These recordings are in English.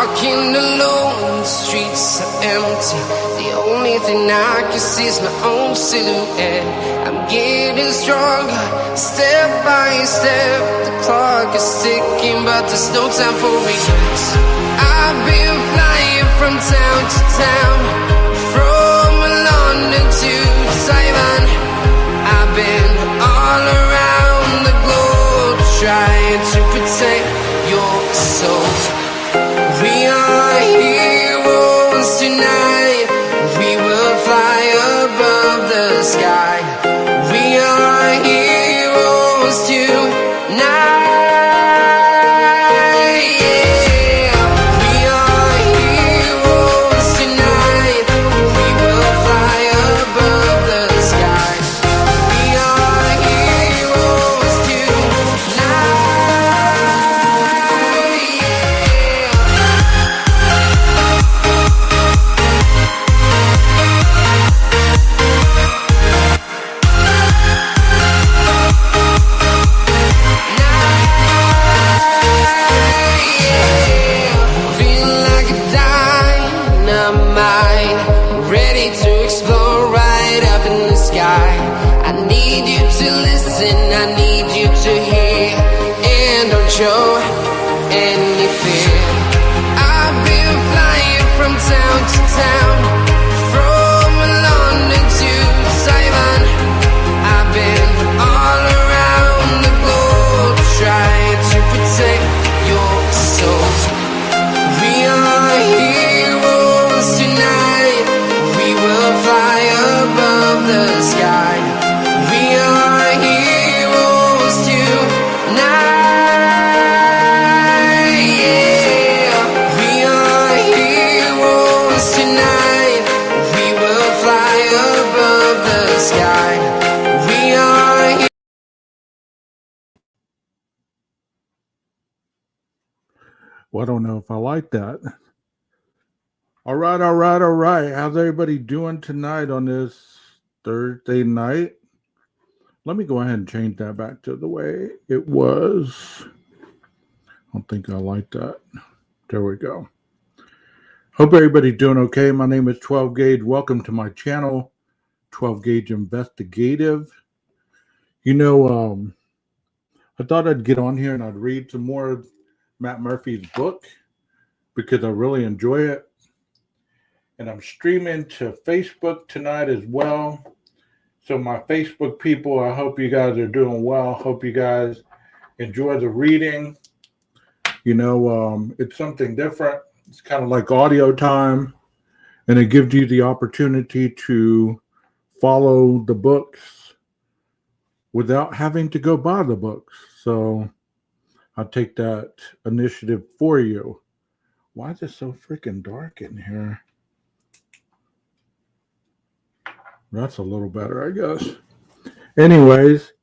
walking alone, the streets are empty. The only thing I can see is my own silhouette. I'm getting stronger, step by step. The clock is ticking, but there's no time for regrets. I've been flying from town to town, from London to Taiwan. I've been all around the globe, trying to protect your soul. We are heroes tonight. We will fly above the sky. We are heroes tonight. Yeah. We are heroes tonight. We will fly above the sky. We are heroes tonight. Feel like a dynamite, ready to explode right up in the sky. I need you to listen, I need you to hear, and don't show any fear. I've been flying from town to town, from London to Taiwan. I've been all around the globe, trying to protect your soul. We are heroes tonight. We will fly above the sky. We are heroes tonight. Yeah. We are heroes tonight. We will fly above the sky. We are heroes. Well, I don't know if I like that. All right. How's everybody doing tonight on this Thursday night? Let me go ahead and change that back to the way it was. I don't think I like that. There we go. Hope everybody's doing okay. My name is 12 Gauge. Welcome to my channel, 12 Gauge Investigative. You know, I thought I'd get on here and I'd read some more of Matt Murphy's book because I really enjoy it. And I'm streaming to Facebook tonight as well. So my Facebook people, I hope you guys are doing well. Hope you guys enjoy the reading. You know, it's something different. It's kind of like audio time. And it gives you the opportunity to follow the books without having to go buy the books. So I'll take that initiative for you. Why is it so freaking dark in here? That's a little better, I guess. Anyways,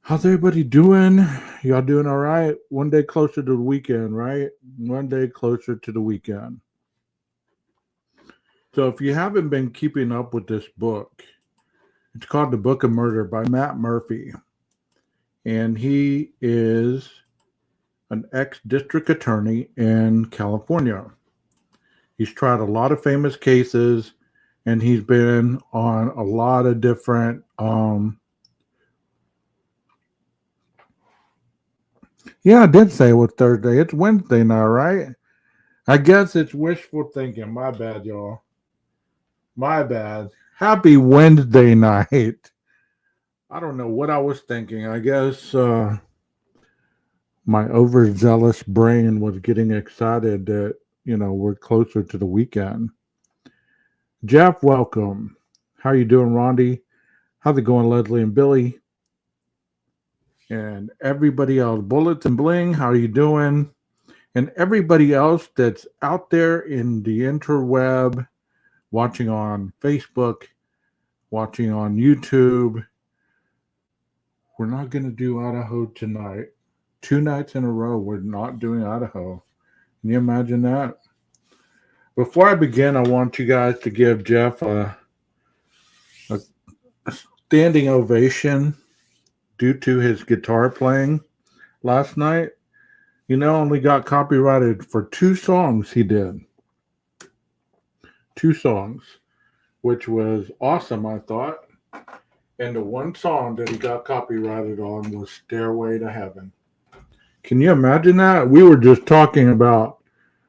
how's everybody doing? Y'all doing all right? One day closer to the weekend, right? One day closer to the weekend. So if you haven't been keeping up with this book, it's called The Book of Murder by Matt Murphy. And he is an ex-district attorney in California. He's tried a lot of famous cases, and he's been on a lot of different yeah, I did say it was Thursday. It's Wednesday now, right? I guess it's wishful thinking. My bad, y'all. My bad. Happy Wednesday night. I don't know what I was thinking. I guess my overzealous brain was getting excited that, you know, we're closer to the weekend. Jeff, welcome. How are you doing, Rondi? How's it going, Leslie and Billy? And everybody else, Bullets and Bling, how are you doing? And everybody else that's out there in the interweb, watching on Facebook, watching on YouTube. We're not going to do Idaho tonight. 2 nights in a row, we're not doing Idaho. Can you imagine that? Before I begin, I want you guys to give Jeff a standing ovation due to his guitar playing last night. only got copyrighted for 2 songs he did. 2 songs, which was awesome, I thought. And the one song that he got copyrighted on was Stairway to Heaven. Can you imagine that? We were just talking about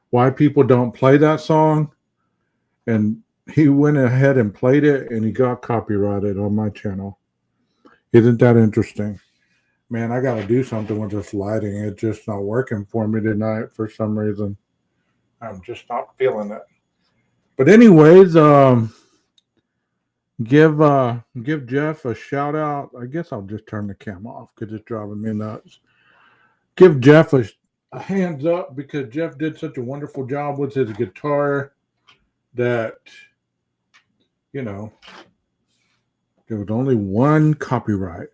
why people don't play that song, and he went ahead and played it, and he got copyrighted on my channel. Isn't that interesting? Man, I got to do something with this lighting. It's just not working for me tonight for some reason. I'm just not feeling it. But anyways, give Jeff a shout out. I guess I'll just turn the cam off because it's driving me nuts. Give Jeff a hands up because Jeff did such a wonderful job with his guitar that, there was only one copyright.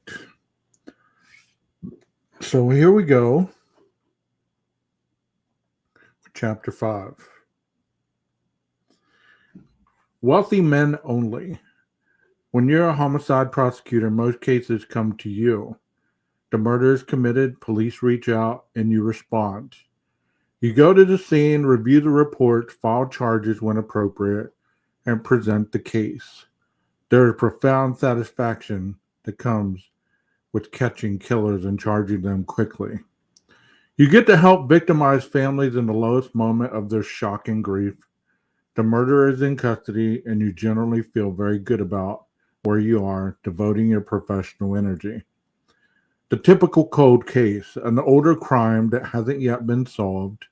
So here we go. Chapter 5. Wealthy men only. When you're a homicide prosecutor, most cases come to you. The murder is committed, police reach out, and you respond. You go to the scene, review the report, file charges when appropriate, and present the case. There is profound satisfaction that comes with catching killers and charging them quickly. You get to help victimized families in the lowest moment of their shock and grief. The murderer is in custody, and you generally feel very good about where you are, devoting your professional energy. The typical cold case, an older crime that hasn't yet been solved,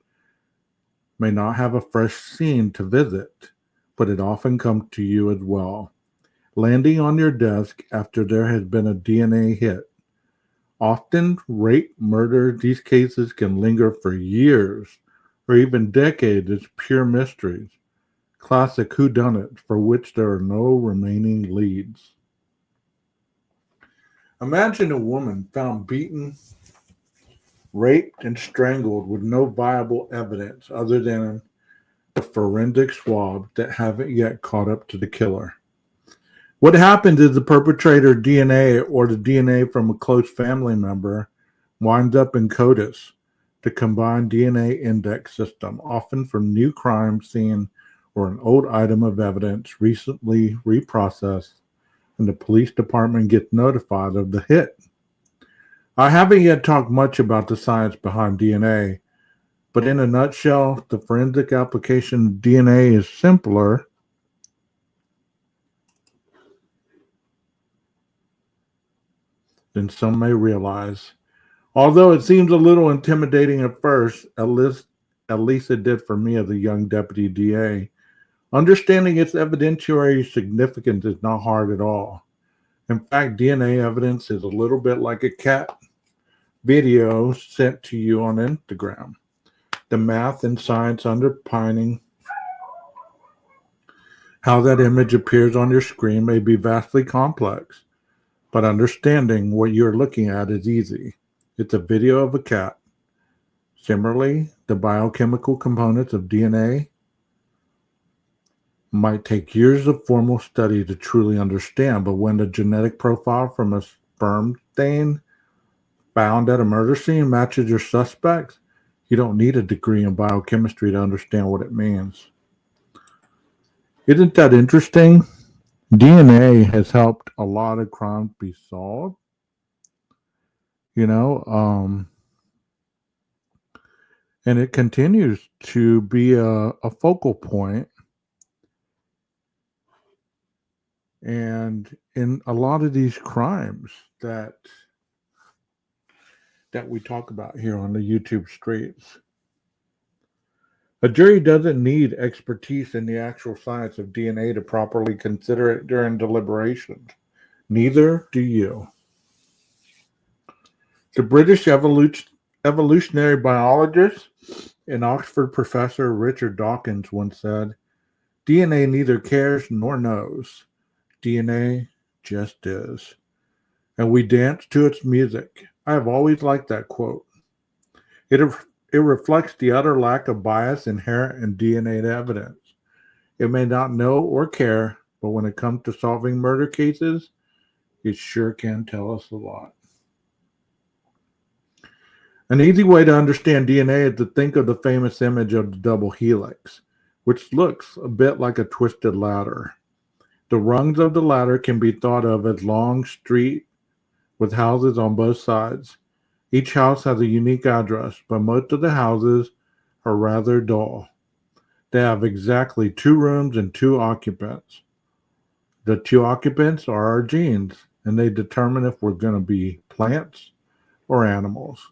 may not have a fresh scene to visit, but it often comes to you as well, landing on your desk after there has been a DNA hit. Often, rape, murder, these cases can linger for years or even decades as pure mysteries. Classic whodunit for which there are no remaining leads. Imagine a woman found beaten, raped, and strangled with no viable evidence other than the forensic swabs that haven't yet caught up to the killer. What happens is the perpetrator DNA or the DNA from a close family member winds up in CODIS, the combined DNA index system, often from new crime scene or an old item of evidence recently reprocessed, and the police department gets notified of the hit. I haven't yet talked much about the science behind DNA, but in a nutshell, the forensic application of DNA is simpler than some may realize. Although it seems a little intimidating at first, at least it did for me as a young deputy DA, understanding its evidentiary significance is not hard at all. In fact, DNA evidence is a little bit like a cat video sent to you on Instagram. The math and science underpinning how that image appears on your screen may be vastly complex, but understanding what you're looking at is easy. It's a video of a cat. Similarly, the biochemical components of DNA might take years of formal study to truly understand, but when the genetic profile from a sperm stain found at a murder scene matches your suspects, you don't need a degree in biochemistry to understand what it means. Isn't that interesting? DNA has helped a lot of crimes be solved. And it continues to be a focal point. And in a lot of these crimes that we talk about here on the YouTube streets, a jury doesn't need expertise in the actual science of DNA to properly consider it during deliberations. Neither do you. The British evolutionary biologist and Oxford professor Richard Dawkins once said, "DNA neither cares nor knows. DNA just is. And we dance to its music." I have always liked that quote. It reflects the utter lack of bias inherent in DNA evidence. It may not know or care, but when it comes to solving murder cases, it sure can tell us a lot. An easy way to understand DNA is to think of the famous image of the double helix, which looks a bit like a twisted ladder. The rungs of the ladder can be thought of as long street with houses on both sides. Each house has a unique address, but most of the houses are rather dull. They have exactly 2 rooms and 2 occupants. The 2 occupants are our genes, and they determine if we're going to be plants or animals,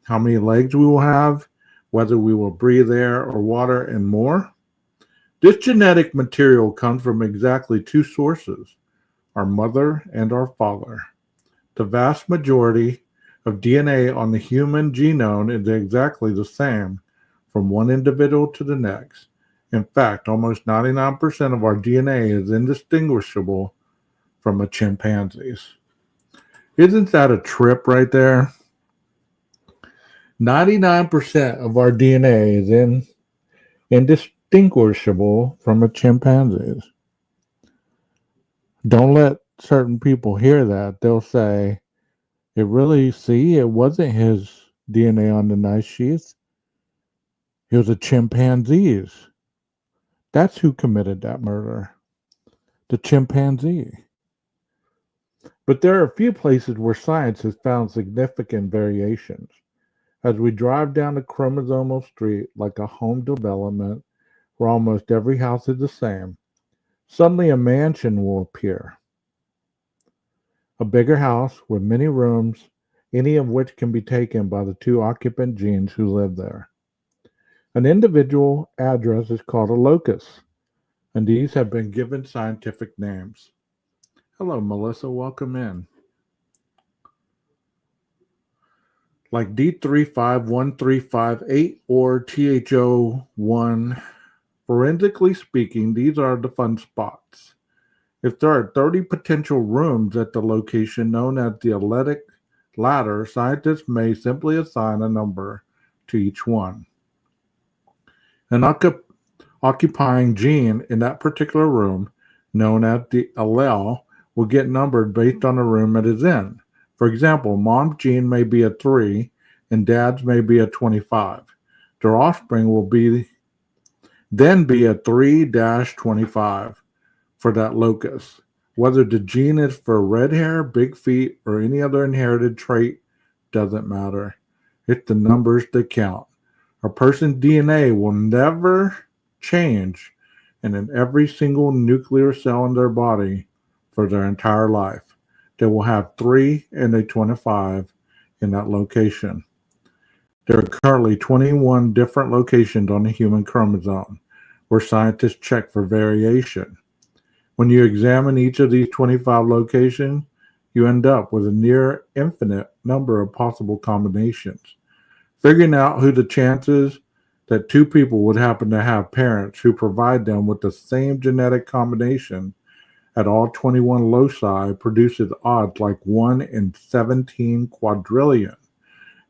how many legs we will have, whether we will breathe air or water, and more. This genetic material comes from exactly 2 sources, our mother and our father. The vast majority of DNA on the human genome is exactly the same from one individual to the next. In fact, almost 99% of our DNA is indistinguishable from a chimpanzee's. Isn't that a trip right there? 99% of our DNA is indistinguishable from a chimpanzee's. Don't let certain people hear that. They'll say, it wasn't his DNA on the knife sheath. It was a chimpanzee's. That's who committed that murder. The chimpanzee. But there are a few places where science has found significant variations. As we drive down the chromosomal street like a home development where almost every house is the same, suddenly a mansion will appear. A bigger house with many rooms, any of which can be taken by the 2 occupant genes who live there. An individual address is called a locus, and these have been given scientific names. Hello, Melissa. Welcome in. Like D351358 or THO1. Forensically speaking, these are the fun spots. If there are 30 potential rooms at the location known as the Elliptic ladder, scientists may simply assign a number to each one. An occupying gene in that particular room, known as the allele, will get numbered based on the room it is in. For example, mom's gene may be a 3 and dad's may be a 25. Their offspring will then be a 3-25 for that locus. Whether the gene is for red hair, big feet, or any other inherited trait doesn't matter. It's the numbers that count. A person's DNA will never change, and in every single nuclear cell in their body for their entire life, they will have 3 and a 25 in that location. There are currently 21 different locations on the human chromosome where scientists check for variation. When you examine each of these 25 locations, you end up with a near infinite number of possible combinations. Figuring out who the chances that 2 people would happen to have parents who provide them with the same genetic combination at all 21 loci produces odds like 1 in 17 quadrillion.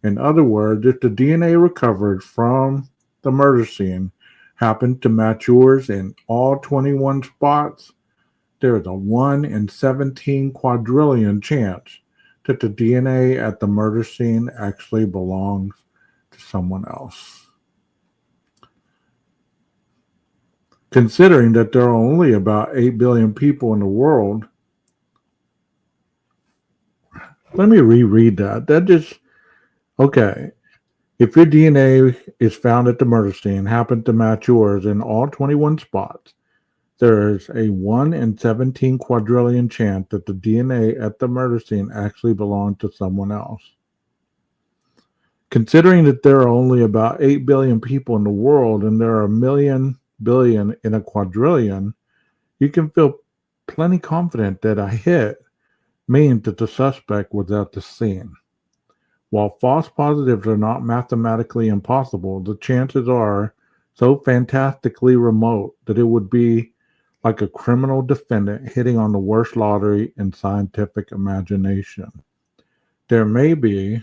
In other words, if the DNA recovered from the murder scene happened to match yours in all 21 spots, there is a 1 in 17 quadrillion chance that the DNA at the murder scene actually belongs to someone else. Considering that there are only about 8 billion people in the world, let me reread that. Okay. If your DNA is found at the murder scene, happened to match yours in all 21 spots, there is a 1 in 17 quadrillion chance that the DNA at the murder scene actually belonged to someone else. Considering that there are only about 8 billion people in the world and there are a million billion in a quadrillion, you can feel plenty confident that a hit means that the suspect was at the scene. While false positives are not mathematically impossible, the chances are so fantastically remote that it would be like a criminal defendant hitting on the worst lottery in scientific imagination. There may be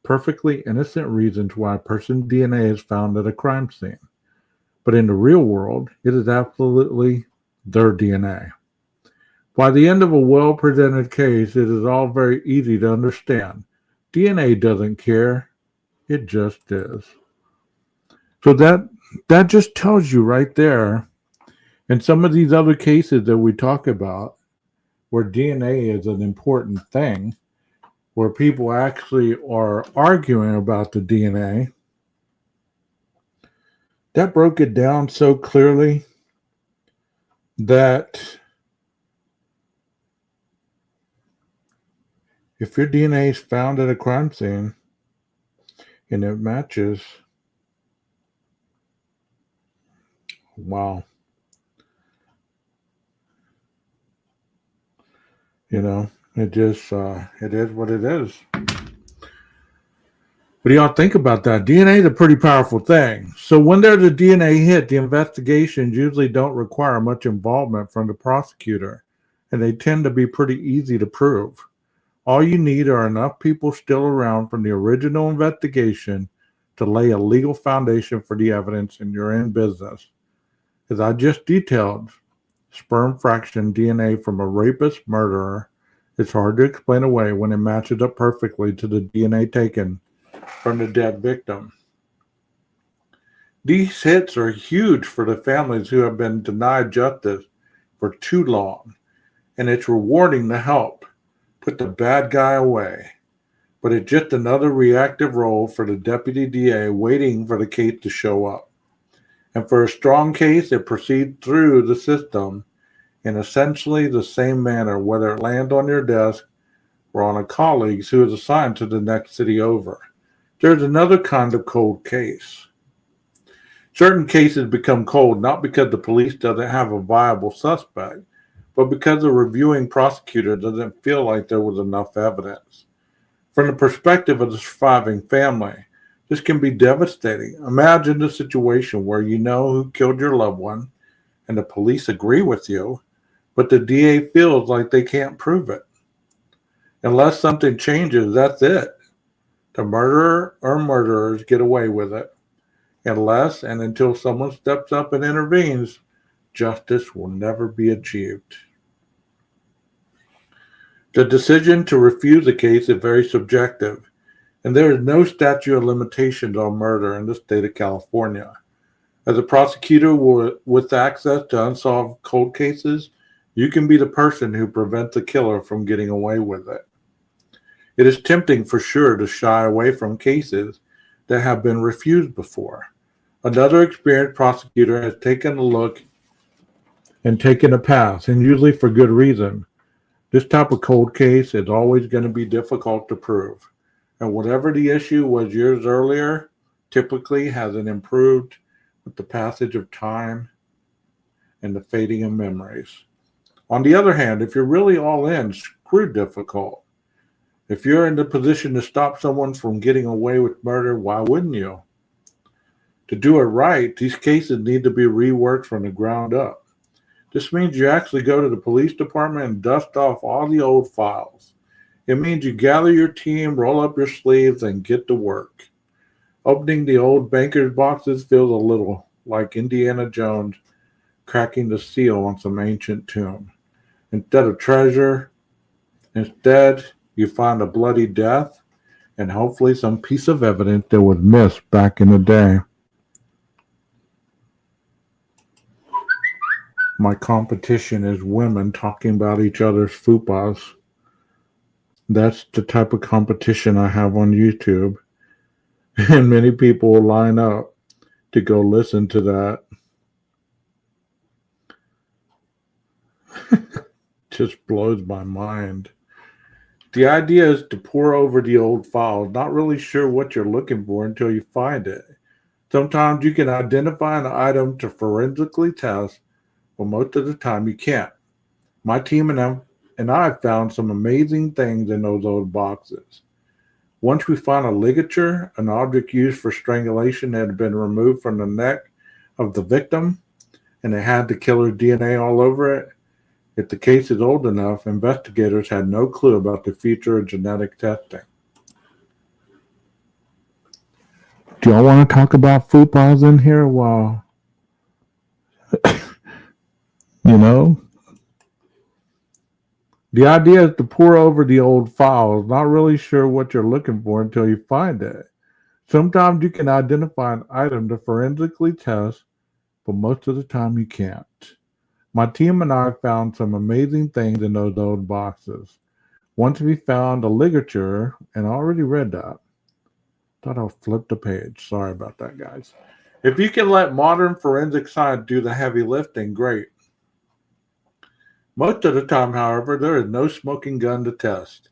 perfectly innocent reasons why a person's DNA is found at a crime scene, but in the real world, it is absolutely their DNA. By the end of a well-presented case, it is all very easy to understand. DNA doesn't care It just is. So that just tells you right there, and some of these other cases that we talk about, where DNA is an important thing, where people actually are arguing about the DNA, that broke it down so clearly that if your DNA is found at a crime scene and it matches, wow. It just, it is what it is. What do y'all think about that? DNA is a pretty powerful thing. So when there's a DNA hit, the investigations usually don't require much involvement from the prosecutor, and they tend to be pretty easy to prove. All you need are enough people still around from the original investigation to lay a legal foundation for the evidence, and you're in business. As I just detailed, sperm fraction DNA from a rapist murderer is hard to explain away when it matches up perfectly to the DNA taken from the dead victim. These hits are huge for the families who have been denied justice for too long, and it's rewarding to help put the bad guy away. But it's just another reactive role for the deputy DA waiting for the case to show up. And for a strong case, it proceeds through the system in essentially the same manner, whether it lands on your desk or on a colleague's who is assigned to the next city over. There's another kind of cold case. Certain cases become cold not because the police doesn't have a viable suspect, but because the reviewing prosecutor doesn't feel like there was enough evidence. From the perspective of the surviving family, this can be devastating. Imagine the situation where you know who killed your loved one and the police agree with you, but the DA feels like they can't prove it. Unless something changes, that's it. The murderer or murderers get away with it. Unless and until someone steps up and intervenes, justice will never be achieved. The decision to refuse a case is very subjective, and there is no statute of limitations on murder in the state of California. As a prosecutor with access to unsolved cold cases, you can be the person who prevents a killer from getting away with it. It is tempting for sure to shy away from cases that have been refused before. Another experienced prosecutor has taken a look and taken a pass, and usually for good reason. This type of cold case is always going to be difficult to prove, and whatever the issue was years earlier typically hasn't improved with the passage of time and the fading of memories. On the other hand, if you're really all in, screw difficult. If you're in the position to stop someone from getting away with murder, why wouldn't you? To do it right, these cases need to be reworked from the ground up. This means you actually go to the police department and dust off all the old files. It means you gather your team, roll up your sleeves, and get to work. Opening the old banker's boxes feels a little like Indiana Jones cracking the seal on some ancient tomb. Instead of treasure, you find a bloody death and hopefully some piece of evidence that was missed back in the day. My competition is women talking about each other's fupas. That's the type of competition I have on YouTube. And many people will line up to go listen to that. Just blows my mind. The idea is to pour over the old files, not really sure what you're looking for until you find it. Sometimes you can identify an item to forensically test, but most of the time you can't. My team and I found some amazing things in those old boxes. Once we found a ligature, an object used for strangulation that had been removed from the neck of the victim, and it had the killer's DNA all over it. If the case is old enough, investigators had no clue about the future of genetic testing. Do y'all want to talk about footballs in here? Well, the idea is to pour over the old files, not really sure what you're looking for until you find it. Sometimes you can identify an item to forensically test, but most of the time you can't. My team and I found some amazing things in those old boxes. Once we found a ligature, and I already read that. Thought I'll flip the page. Sorry about that, guys. If you can let modern forensic science do the heavy lifting, great. Most of the time, however, there is no smoking gun to test.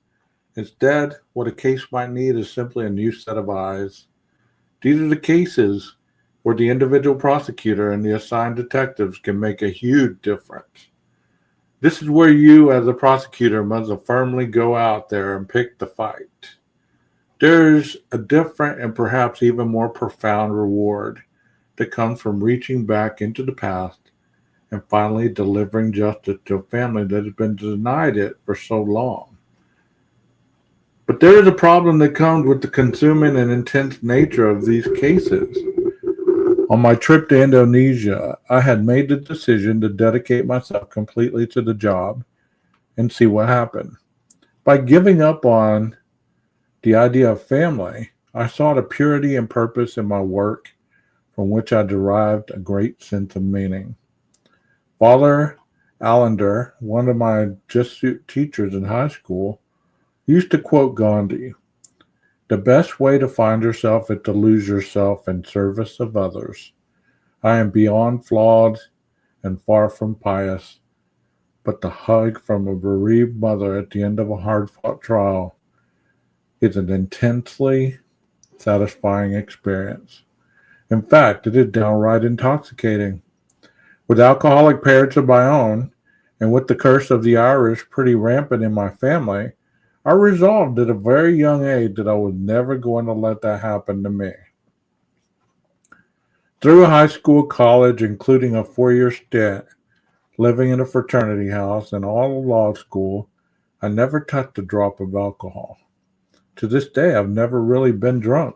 Instead, what a case might need is simply a new set of eyes. These are the cases where the individual prosecutor and the assigned detectives can make a huge difference. This is where you, as a prosecutor, must firmly go out there and pick the fight. There's a different and perhaps even more profound reward that comes from reaching back into the past and finally delivering justice to a family that has been denied it for so long. But there is a problem that comes with the consuming and intense nature of these cases. On my trip to Indonesia, I had made the decision to dedicate myself completely to the job and see what happened. By giving up on the idea of family, I sought a purity and purpose in my work from which I derived a great sense of meaning. Father Allender, one of my Jesuit teachers in high school, used to quote Gandhi, "The best way to find yourself is to lose yourself in service of others. I am beyond flawed and far from pious, but the hug from a bereaved mother at the end of a hard-fought trial is an intensely satisfying experience. In fact, it is downright intoxicating. With alcoholic parents of my own, and with the curse of the Irish pretty rampant in my family, I resolved at a very young age that I was never going to let that happen to me. Through high school, college, including a 4-year stint living in a fraternity house and all of law school, I never touched a drop of alcohol. To this day, I've never really been drunk.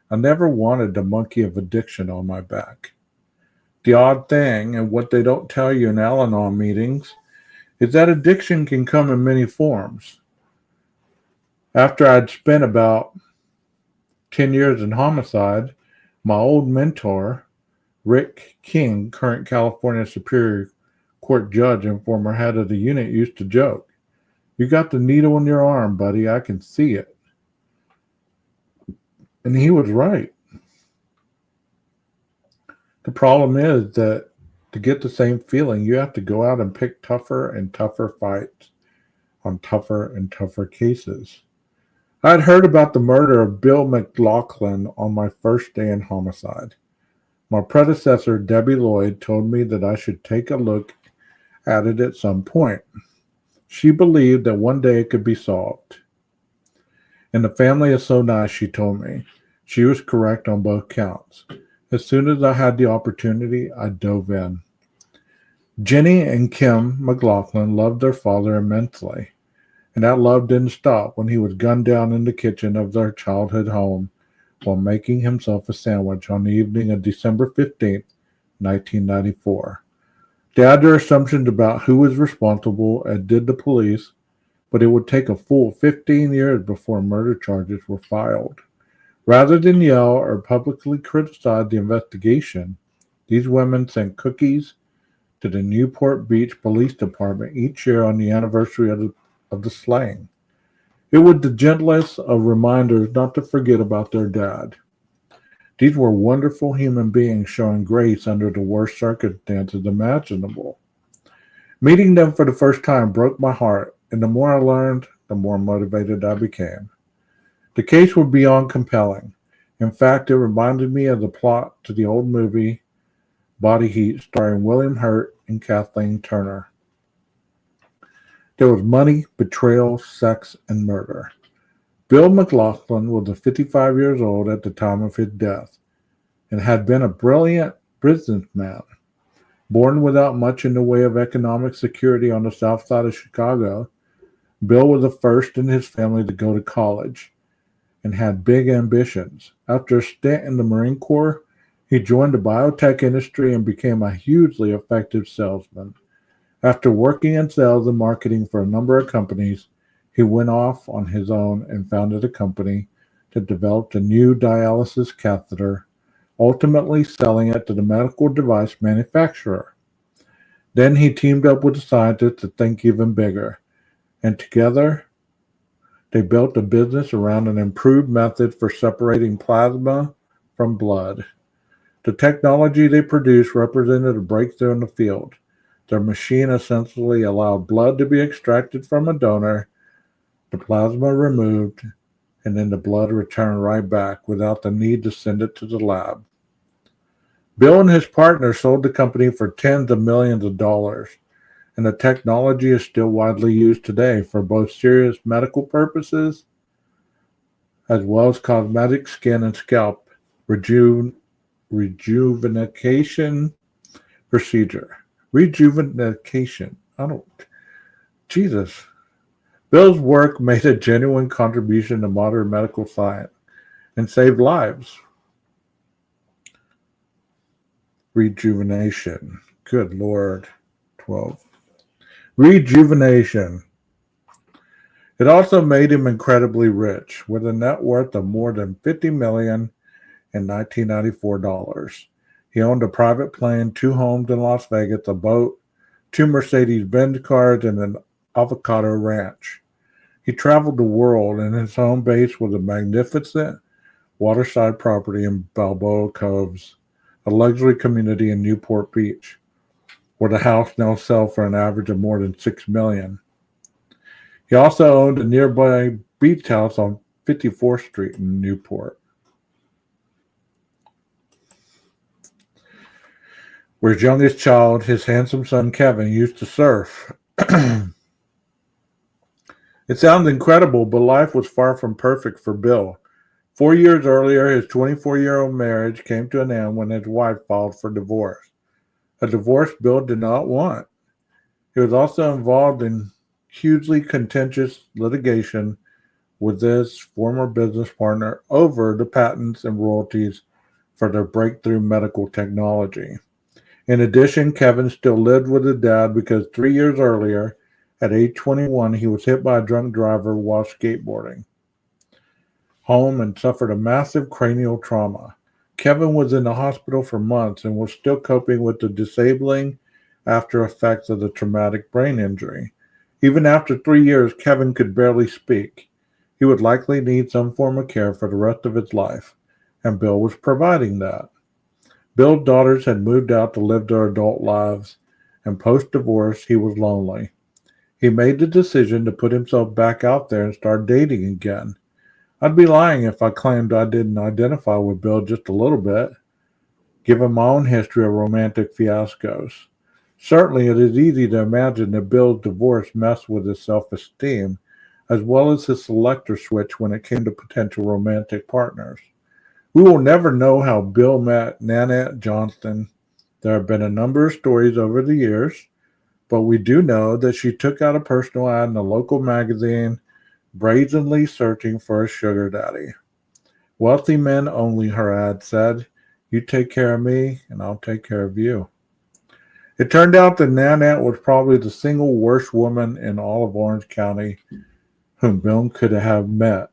I never wanted the monkey of addiction on my back. The odd thing, and what they don't tell you in Al-Anon meetings, is that addiction can come in many forms. After I'd spent about 10 years in homicide, my old mentor, Rick King, current California Superior Court judge and former head of the unit, used to joke, "You got the needle in your arm, buddy. I can see it." And he was right. The problem is that to get the same feeling, you have to go out and pick tougher and tougher fights on tougher and tougher cases. I had heard about the murder of Bill McLaughlin on my first day in homicide. My predecessor, Debbie Lloyd, told me that I should take a look at it at some point. She believed that one day it could be solved. And the family is so nice, she told me. She was correct on both counts. As soon as I had the opportunity, I dove in. Jenny and Kim McLaughlin loved their father immensely, and that love didn't stop when he was gunned down in the kitchen of their childhood home while making himself a sandwich on the evening of December 15th, 1994. They had their assumptions about who was responsible, as did the police, but it would take a full 15 years before murder charges were filed. Rather than yell or publicly criticize the investigation, these women sent cookies to the Newport Beach Police Department each year on the anniversary of the slaying. It was the gentlest of reminders not to forget about their dad. These were wonderful human beings showing grace under the worst circumstances imaginable. Meeting them for the first time broke my heart, and the more I learned, the more motivated I became. The case was beyond compelling. In fact, it reminded me of the plot to the old movie Body Heat, starring William Hurt and Kathleen Turner. There was money, betrayal, sex, and murder. Bill McLaughlin was 55 years old at the time of his death and had been a brilliant businessman. Born without much in the way of economic security on the south side of Chicago, Bill was the first in his family to go to college and had big ambitions. After a stint in the Marine Corps, he joined the biotech industry and became a hugely effective salesman. After working in sales and marketing for a number of companies, he went off on his own and founded a company that developed a new dialysis catheter, ultimately selling it to the medical device manufacturer. Then he teamed up with the scientists to think even bigger, and together they built a business around an improved method for separating plasma from blood. The technology they produced represented a breakthrough in the field. Their machine essentially allowed blood to be extracted from a donor, the plasma removed, and then the blood returned right back without the need to send it to the lab. Bill and his partner sold the company for tens of millions of dollars, and the technology is still widely used today for both serious medical purposes as well as cosmetic skin and scalp rejuvenation procedure. Rejuvenation. Jesus. Bill's work made a genuine contribution to modern medical science and saved lives. Rejuvenation. Good Lord. 12. Rejuvenation. It also made him incredibly rich, with a net worth of more than $50 million in 1994 dollars. He owned a private plane, 2 homes in Las Vegas, a boat, 2 Mercedes-Benz cars, and an avocado ranch. He traveled the world, and his home base was a magnificent waterside property in Balboa Coves, a luxury community in Newport Beach, where the house now sells for an average of more than $6 million. He also owned a nearby beach house on 54th Street in Newport, where his youngest child, his handsome son Kevin, used to surf. It sounds incredible, but life was far from perfect for Bill. 4 years earlier, his 24-year-old marriage came to an end when his wife filed for divorce, a divorce Bill did not want. He was also involved in hugely contentious litigation with his former business partner over the patents and royalties for their breakthrough medical technology. In addition, Kevin still lived with his dad because 3 years earlier, at age 21, he was hit by a drunk driver while skateboarding home and suffered a massive cranial trauma. Kevin was in the hospital for months and was still coping with the disabling after effects of the traumatic brain injury. Even after 3 years, Kevin could barely speak. He would likely need some form of care for the rest of his life, and Bill was providing that. Bill's daughters had moved out to live their adult lives, and post-divorce, he was lonely. He made the decision to put himself back out there and start dating again. I'd be lying if I claimed I didn't identify with Bill just a little bit, given my own history of romantic fiascos. Certainly, it is easy to imagine that Bill's divorce messed with his self-esteem, as well as his selector switch when it came to potential romantic partners. We will never know how Bill met Nanette Johnston. There have been a number of stories over the years, but we do know that she took out a personal ad in a local magazine, brazenly searching for a sugar daddy. Wealthy men only, her ad said. You take care of me, and I'll take care of you. It turned out that Nanette was probably the single worst woman in all of Orange County whom Bill could have met.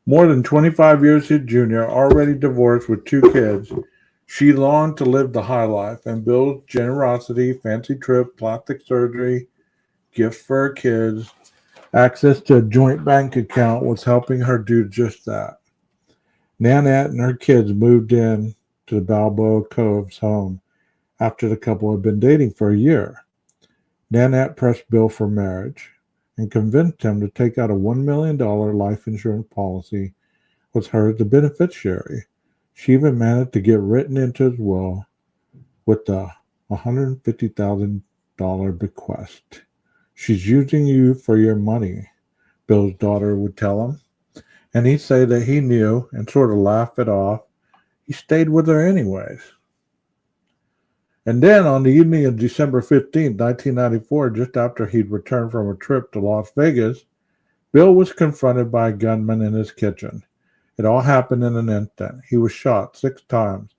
More than 25 years his junior, already divorced with 2 kids, she longed to live the high life, and Bill's generosity, fancy trip, plastic surgery, gifts for her kids, access to a joint bank account was helping her do just that. Nanette and her kids moved in to the Balboa Coves home after the couple had been dating for a year. Nanette pressed Bill for marriage and convinced him to take out a $1 million life insurance policy with her as the beneficiary. She even managed to get written into his will with a $150,000 bequest. She's using you for your money, Bill's daughter would tell him. And he'd say that he knew and sort of laugh it off. He stayed with her anyways. And then on the evening of December 15, 1994, just after he'd returned from a trip to Las Vegas, Bill was confronted by a gunman in his kitchen. It all happened in an instant. He was shot 6 times,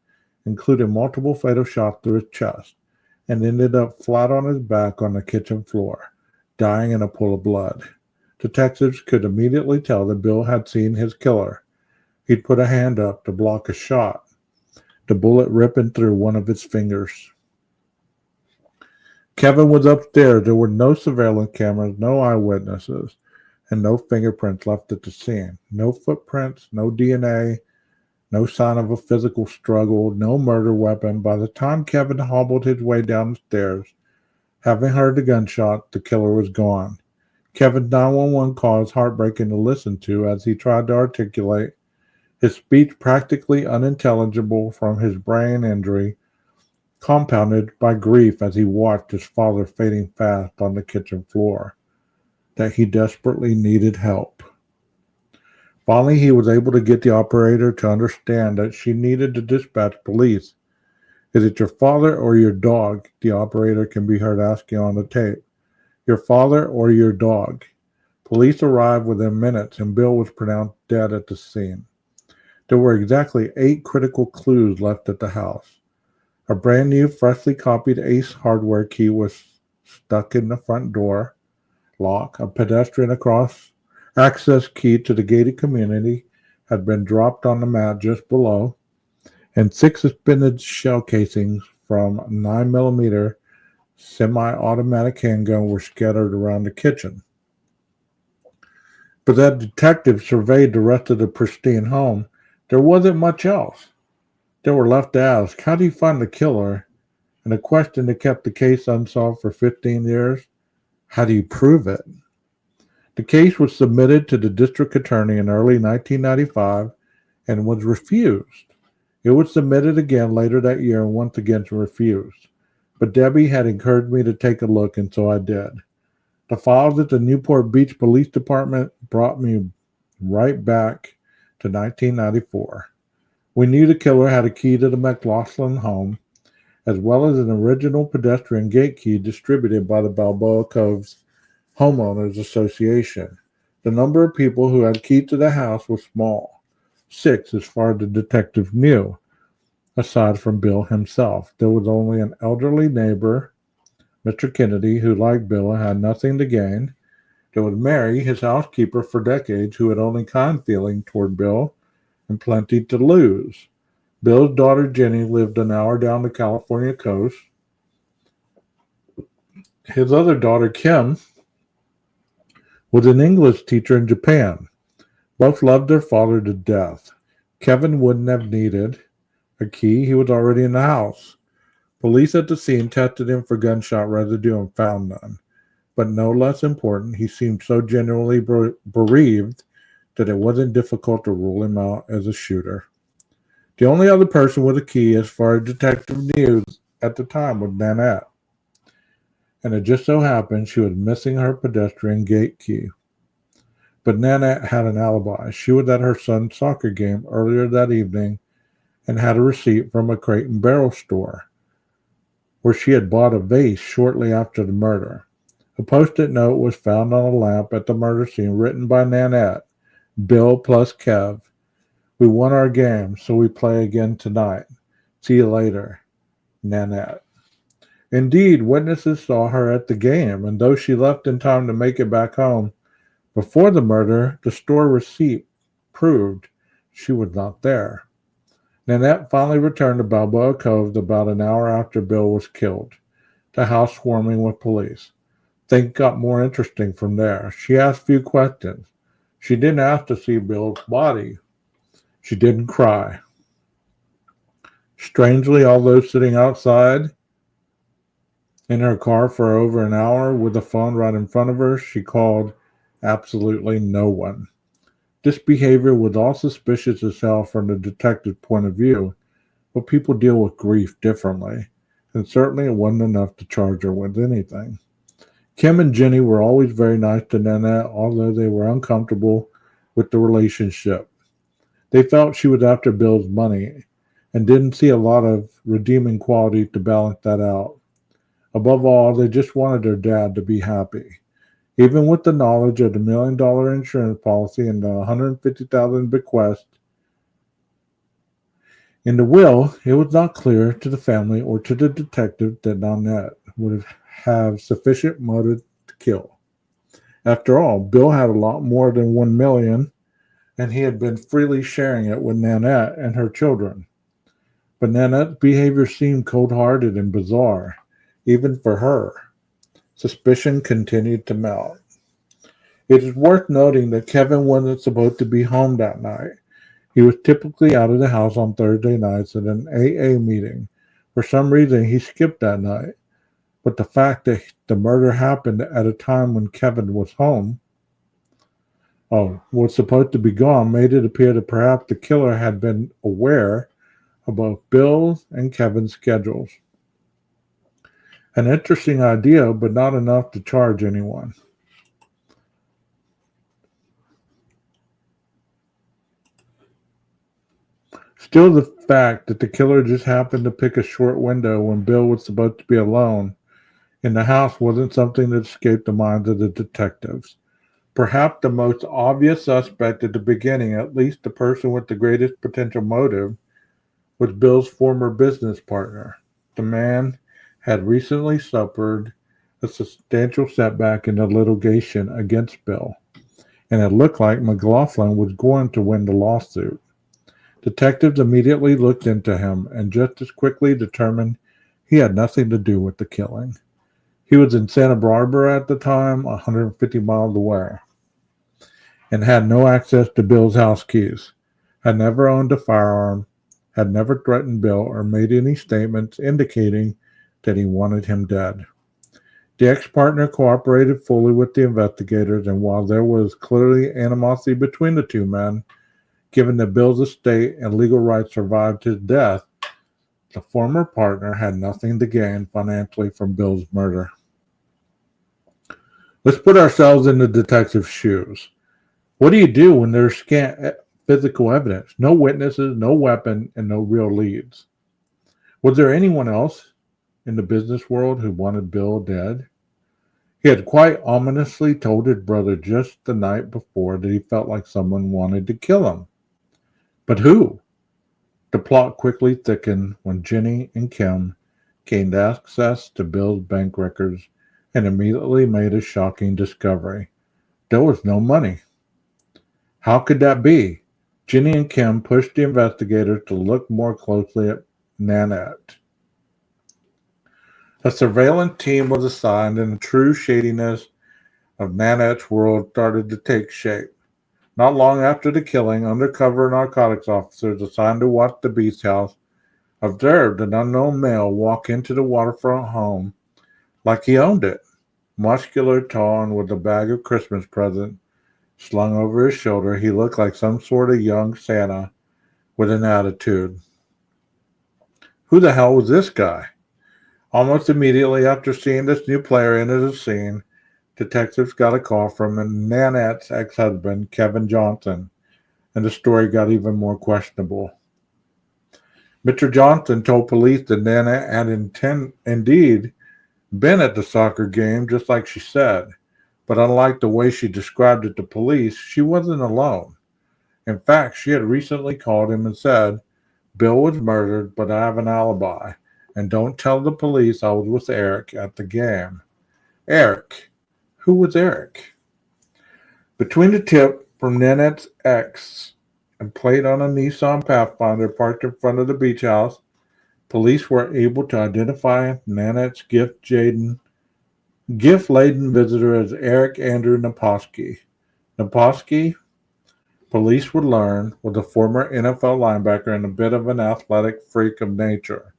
including multiple fatal shots through his chest, and ended up flat on his back on the kitchen floor, dying in a pool of blood. Detectives could immediately tell that Bill had seen his killer. He'd put a hand up to block a shot, the bullet ripping through one of his fingers. Kevin was upstairs. There were no surveillance cameras, no eyewitnesses, and no fingerprints left at the scene. No footprints, no DNA, no sign of a physical struggle, no murder weapon. By the time Kevin hobbled his way down the stairs, having heard the gunshot, the killer was gone. Kevin's 911 call is heartbreaking to listen to as he tried to articulate, his speech practically unintelligible from his brain injury, compounded by grief as he watched his father fading fast on the kitchen floor, that he desperately needed help. Finally, he was able to get the operator to understand that she needed to dispatch police. Is it your father or your dog? The operator can be heard asking on the tape. Your father or your dog? Police arrived within minutes and Bill was pronounced dead at the scene. There were exactly 8 critical clues left at the house. A brand new, freshly copied Ace Hardware key was stuck in the front door lock. A pedestrian access key to the gated community had been dropped on the mat just below, and 6 suspended shell casings from 9mm semi-automatic handgun were scattered around the kitchen. But that detective surveyed the rest of the pristine home. There wasn't much else. They were left to ask, how do you find the killer? And a question that kept the case unsolved for 15 years, how do you prove it? The case was submitted to the district attorney in early 1995 and was refused. It was submitted again later that year and once again refused. But Debbie had encouraged me to take a look, and so I did. The files at the Newport Beach Police Department brought me right back to 1994. We knew the killer had a key to the McLaughlin home, as well as an original pedestrian gate key distributed by the Balboa Cove Homeowners Association. The number of people who had key to the house was small, 6 as far as the detective knew. Aside from Bill himself, there was only an elderly neighbor, Mr. Kennedy, who, like Bill, had nothing to gain. There was Mary, his housekeeper for decades, who had only kind feeling toward Bill and plenty to lose. Bill's daughter Jenny lived an hour down the California coast. His other daughter, Kim, was an English teacher in Japan. Both loved their father to death. Kevin wouldn't have needed a key. He was already in the house. Police at the scene tested him for gunshot residue and found none. But no less important, he seemed so genuinely bereaved that it wasn't difficult to rule him out as a shooter. The only other person with a key, as far as detective knew at the time, was Nanette. And it just so happened she was missing her pedestrian gate key. But Nanette had an alibi. She was at her son's soccer game earlier that evening and had a receipt from a Crate and Barrel store where she had bought a vase shortly after the murder. A post-it note was found on a lamp at the murder scene written by Nanette, Bill plus Kev. We won our game, so we play again tonight. See you later, Nanette. Indeed, witnesses saw her at the game, and though she left in time to make it back home before the murder, the store receipt proved she was not there. Nanette finally returned to Balboa Cove about an hour after Bill was killed, the house swarming with police. Things got more interesting from there. She asked few questions. She didn't ask to see Bill's body. She didn't cry. Strangely, although sitting outside in her car for over an hour with the phone right in front of her, she called absolutely no one. This behavior was all suspicious as hell from the detective's point of view, but people deal with grief differently, and certainly it wasn't enough to charge her with anything. Kim and Jenny were always very nice to Nanette, although they were uncomfortable with the relationship. They felt she was after Bill's money and didn't see a lot of redeeming quality to balance that out. Above all, they just wanted their dad to be happy. Even with the knowledge of the $1 million insurance policy and the $150,000 bequest in the will, it was not clear to the family or to the detective that Nanette would have sufficient motive to kill. After all, Bill had a lot more than 1 million, and he had been freely sharing it with Nanette and her children. But Nanette's behavior seemed cold-hearted and bizarre, even for her. Suspicion continued to mount. It is worth noting that Kevin wasn't supposed to be home that night. He was typically out of the house on Thursday nights at an AA meeting. For some reason, he skipped that night. But the fact that the murder happened at a time when Kevin was was supposed to be gone, made it appear that perhaps the killer had been aware of both Bill's and Kevin's schedules. An interesting idea, but not enough to charge anyone. Still, the fact that the killer just happened to pick a short window when Bill was supposed to be alone in the house wasn't something that escaped the minds of the detectives. Perhaps the most obvious suspect at the beginning, at least the person with the greatest potential motive, was Bill's former business partner. The man had recently suffered a substantial setback in the litigation against Bill, and it looked like McLaughlin was going to win the lawsuit. Detectives immediately looked into him and just as quickly determined he had nothing to do with the killing. He was in Santa Barbara at the time, 150 miles away, and had no access to Bill's house keys, had never owned a firearm, had never threatened Bill or made any statements indicating that he wanted him dead. The ex-partner cooperated fully with the investigators, and while there was clearly animosity between the two men, given that Bill's estate and legal rights survived his death, the former partner had nothing to gain financially from Bill's murder. Let's put ourselves in the detective's shoes. What do you do when there's scant physical evidence, no witnesses, no weapon, and no real leads? Was there anyone else in the business world who wanted Bill dead? He had quite ominously told his brother just the night before that he felt like someone wanted to kill him. But who? The plot quickly thickened when Jenny and Kim gained access to Bill's bank records and immediately made a shocking discovery. There was no money. How could that be? Jenny and Kim pushed the investigators to look more closely at Nanette. A surveillance team was assigned, and the true shadiness of Nanette's world started to take shape. Not long after the killing, undercover narcotics officers assigned to watch the Beast House observed an unknown male walk into the waterfront home like he owned it. Muscular, tall, and with a bag of Christmas presents slung over his shoulder, he looked like some sort of young Santa with an attitude. Who the hell was this guy? Almost immediately after seeing this new player enter the scene, detectives got a call from Nanette's ex-husband, Kevin Johnson, and the story got even more questionable. Mr. Johnson told police that Nanette had indeed been at the soccer game, just like she said, but unlike the way she described it to police, she wasn't alone. In fact, she had recently called him and said, "Bill was murdered, but I have an alibi, and don't tell the police I was with Eric at the game." Eric? Who was Eric? Between the tip from Nanette's ex and plate on a Nissan Pathfinder parked in front of the beach house, police were able to identify Nanette's gift-laden visitor as Eric Andrew Naposki. Naposki, police would learn, was a former NFL linebacker and a bit of an athletic freak of nature.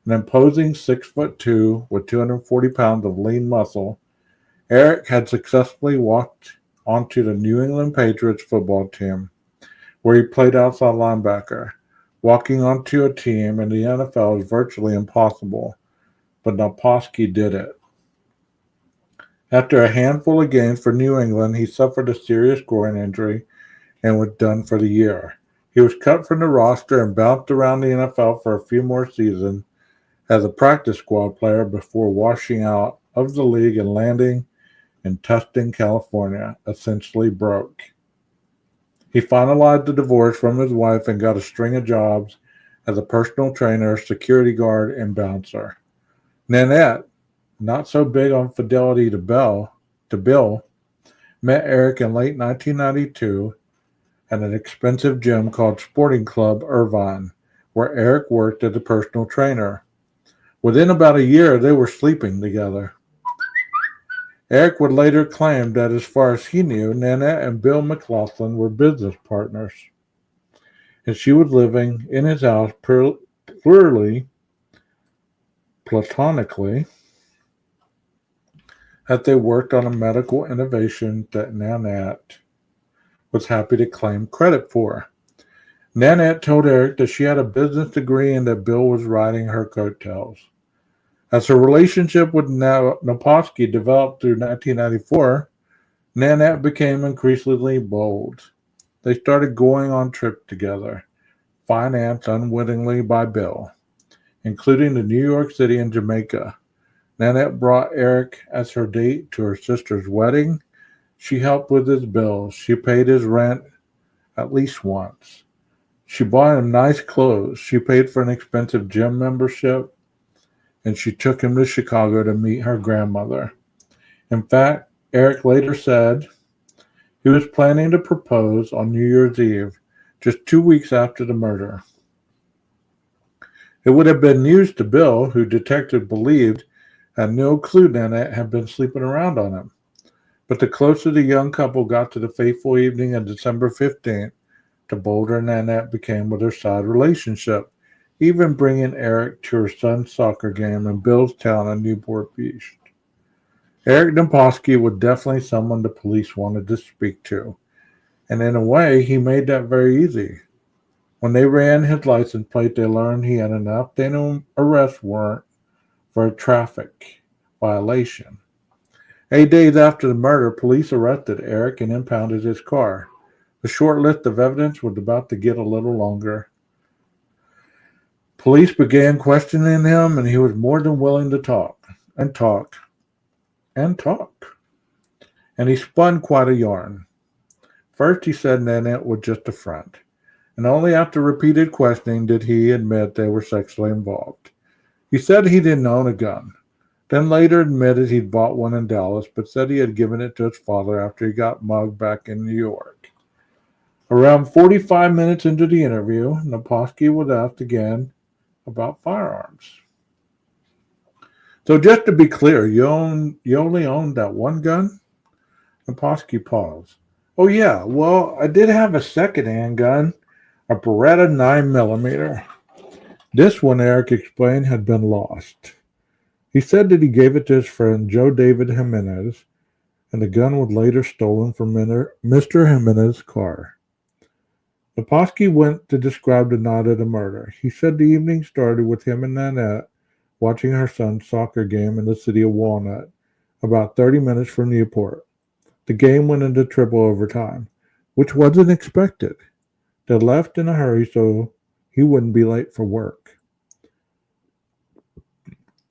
An imposing 6'2" with 240 pounds of lean muscle, Eric had successfully walked onto the New England Patriots football team, where he played outside linebacker. Walking onto a team in the NFL is virtually impossible, but Naposki did it. After a handful of games for New England, he suffered a serious groin injury and was done for the year. He was cut from the roster and bounced around the NFL for a few more seasons as a practice squad player before washing out of the league and landing in Tustin, California, essentially broke. He finalized the divorce from his wife and got a string of jobs as a personal trainer, security guard, and bouncer. Nanette, not so big on fidelity to Bill, met Eric in late 1992 at an expensive gym called Sporting Club Irvine, where Eric worked as a personal trainer. Within about a year, they were sleeping together. Eric would later claim that as far as he knew, Nanette and Bill McLaughlin were business partners, and she was living in his house purely platonically as they worked on a medical innovation that Nanette was happy to claim credit for. Nanette told Eric that she had a business degree and that Bill was riding her coattails. As her relationship with Naposky developed through 1994, Nanette became increasingly bold. They started going on trips together, financed unwittingly by Bill, including to New York City and Jamaica. Nanette brought Eric as her date to her sister's wedding. She helped with his bills. She paid his rent at least once. She bought him nice clothes. She paid for an expensive gym membership, and she took him to Chicago to meet her grandmother. In fact, Eric later said he was planning to propose on New Year's Eve, just 2 weeks after the murder. It would have been news to Bill, who detectives believed had no clue Nanette had been sleeping around on him. But the closer the young couple got to the fateful evening of December 15th, the bolder Nanette became with her side relationship, even bringing Eric to her son's soccer game in Bill's town in Newport Beach. Eric Naposky was definitely someone the police wanted to speak to, and in a way, he made that very easy. When they ran his license plate, they learned he had an outstanding arrest warrant for a traffic violation. 8 days after the murder, police arrested Eric and impounded his car. The short list of evidence was about to get a little longer. Police began questioning him, and he was more than willing to talk. And he spun quite a yarn. First, he said Nanette was just a friend, and only after repeated questioning did he admit they were sexually involved. He said he didn't own a gun, then later admitted he'd bought one in Dallas, but said he had given it to his father after he got mugged back in New York. Around 45 minutes into the interview, Naposky was asked again about firearms. So just to be clear, you only owned that one gun? Naposky paused. Oh yeah, well, I did have a second-hand gun, a Beretta 9mm. This one, Eric explained, had been lost. He said that he gave it to his friend Joe David Jimenez, and the gun was later stolen from Mr. Jimenez's car. Naposky went to describe the night of the murder. He said the evening started with him and Nanette watching her son's soccer game in the city of Walnut, about 30 minutes from Newport. The game went into triple overtime, which wasn't expected. They left in a hurry so he wouldn't be late for work.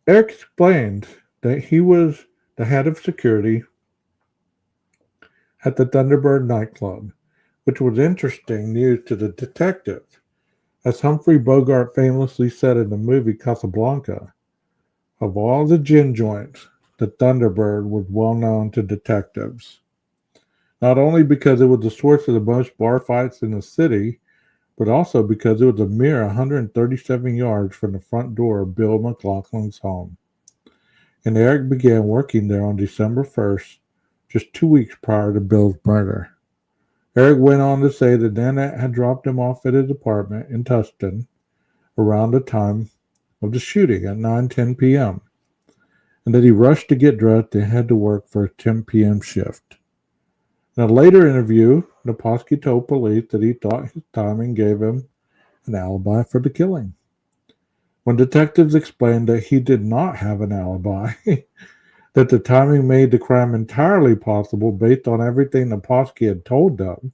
Eric explained that he was the head of security at the Thunderbird nightclub, which was interesting news to the detective. As Humphrey Bogart famously said in the movie Casablanca, of all the gin joints, the Thunderbird was well known to detectives. Not only because it was the source of the most bar fights in the city, but also because it was a mere 137 yards from the front door of Bill McLaughlin's home. And Eric began working there on December 1st, just 2 weeks prior to Bill's murder. Eric went on to say that Nanette had dropped him off at his apartment in Tustin around the time of the shooting at 9:10 p.m., and that he rushed to get dressed and head to work for a 10 p.m. shift. In a later interview, Naposky told police that he thought his timing gave him an alibi for the killing. When detectives explained that he did not have an alibi, that the timing made the crime entirely possible based on everything Naposky had told them,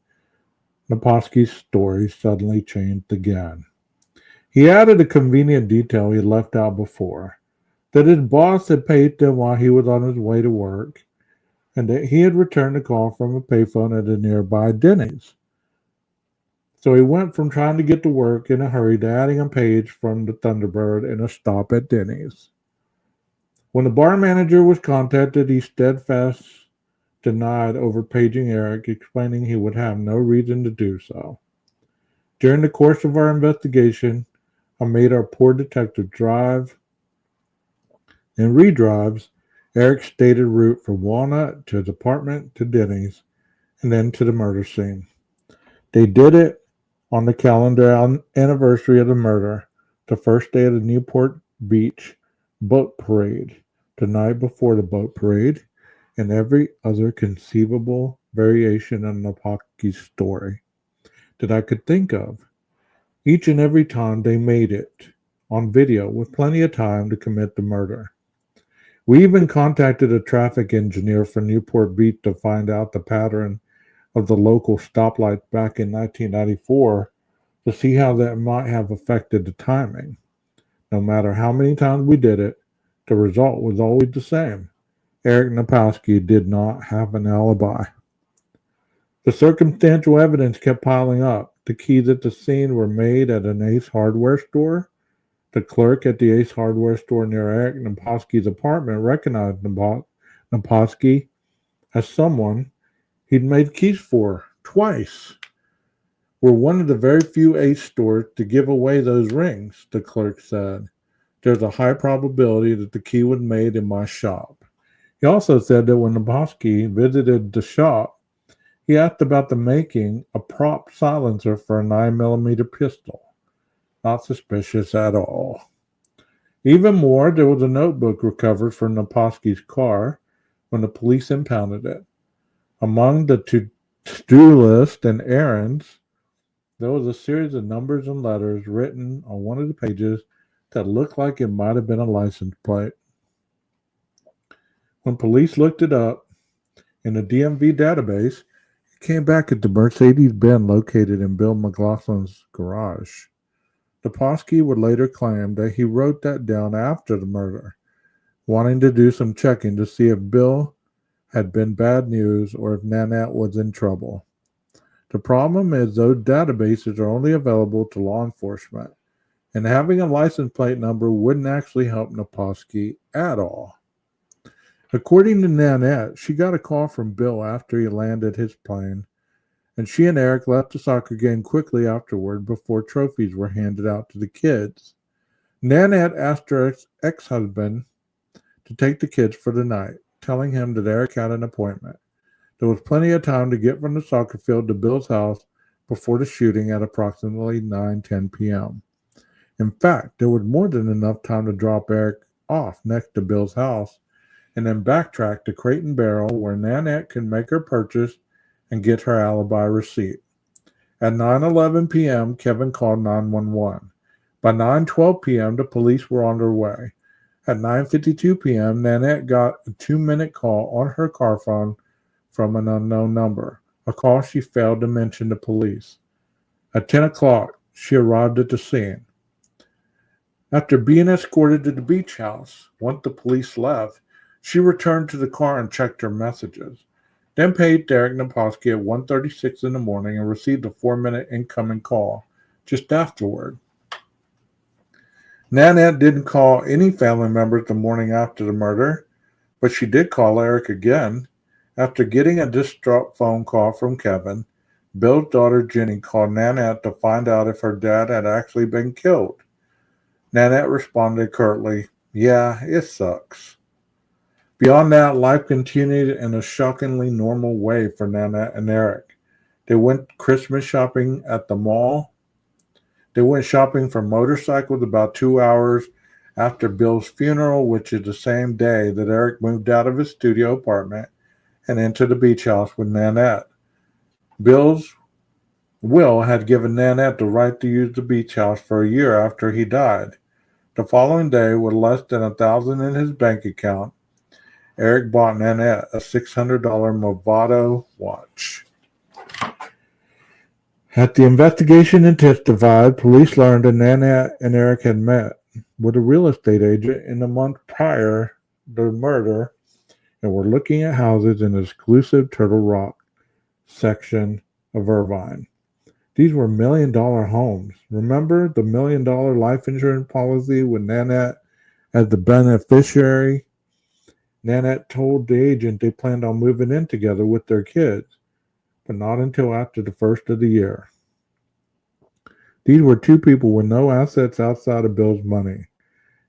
Naposky's story suddenly changed again. He added a convenient detail he had left out before, that his boss had paid him while he was on his way to work, and that he had returned a call from a payphone at a nearby Denny's. So he went from trying to get to work in a hurry to adding a page from the Thunderbird and a stop at Denny's. When the bar manager was contacted, he steadfast denied over paging Eric, explaining he would have no reason to do so. During the course of our investigation, I made our poor detective drive and redrives Eric's stated route from Walnut to his apartment to Denny's and then to the murder scene. They did it on the calendar anniversary of the murder, the first day of the Newport Beach boat parade, the night before the boat parade, and every other conceivable variation of Naposki's story that I could think of. Each and every time they made it on video with plenty of time to commit the murder. We even contacted a traffic engineer for Newport Beach to find out the pattern of the local stoplights back in 1994 to see how that might have affected the timing. No matter how many times we did it, the result was always the same. Eric Naposki did not have an alibi. The circumstantial evidence kept piling up. The keys at the scene were made at an Ace Hardware store. The clerk at the Ace Hardware store near Eric Naposki's apartment recognized Naposki as someone he'd made keys for twice. We're one of the very few Ace stores to give away those rings, the clerk said. There's a high probability that the key was made in my shop. He also said that when Naposki visited the shop, he asked about the making a prop silencer for a 9mm pistol. Not suspicious at all. Even more, there was a notebook recovered from Naposki's car when the police impounded it. Among the to-do list and errands, there was a series of numbers and letters written on one of the pages that looked like it might have been a license plate. When police looked it up in the DMV database, it came back at the Mercedes-Benz located in Bill McLaughlin's garage. Naposki would later claim that he wrote that down after the murder, wanting to do some checking to see if Bill had been bad news or if Nanette was in trouble. The problem is those databases are only available to law enforcement, and having a license plate number wouldn't actually help Naposki at all. According to Nanette, she got a call from Bill after he landed his plane, and she and Eric left the soccer game quickly afterward before trophies were handed out to the kids. Nanette asked her ex-husband to take the kids for the night, telling him that Eric had an appointment. There was plenty of time to get from the soccer field to Bill's house before the shooting at approximately 9:10 p.m. In fact, there was more than enough time to drop Eric off next to Bill's house and then backtrack to Crate and Barrel where Nanette could make her purchase and get her alibi receipt. At 9:11 p.m., Kevin called 911. By 9:12 p.m., the police were on their way. At 9:52 p.m., Nanette got a 2-minute call on her car phone from an unknown number, a call she failed to mention to police. At 10 o'clock, she arrived at the scene. After being escorted to the beach house, once the police left, she returned to the car and checked her messages, then paid Derek Naposki at 1:36 in the morning and received a 4-minute incoming call just afterward. Nanette didn't call any family members the morning after the murder, but she did call Eric again. After getting a distraught phone call from Kevin, Bill's daughter Jenny called Nanette to find out if her dad had actually been killed. Nanette responded curtly, "Yeah, it sucks." Beyond that, life continued in a shockingly normal way for Nanette and Eric. They went Christmas shopping at the mall. They went shopping for motorcycles about 2 hours after Bill's funeral, which is the same day that Eric moved out of his studio apartment and into the beach house with Nanette. Bill's will had given Nanette the right to use the beach house for a year after he died. The following day, with less than $1,000 in his bank account, Eric bought Nanette a $600 Movado watch. At the investigation intensified, police learned that Nanette and Eric had met with a real estate agent in the month prior to the murder and were looking at houses in the exclusive Turtle Rock section of Irvine. These were $1 million homes. Remember the $1 million life insurance policy with Nanette as the beneficiary? Nanette told the agent they planned on moving in together with their kids, but not until after the first of the year. These were two people with no assets outside of Bill's money.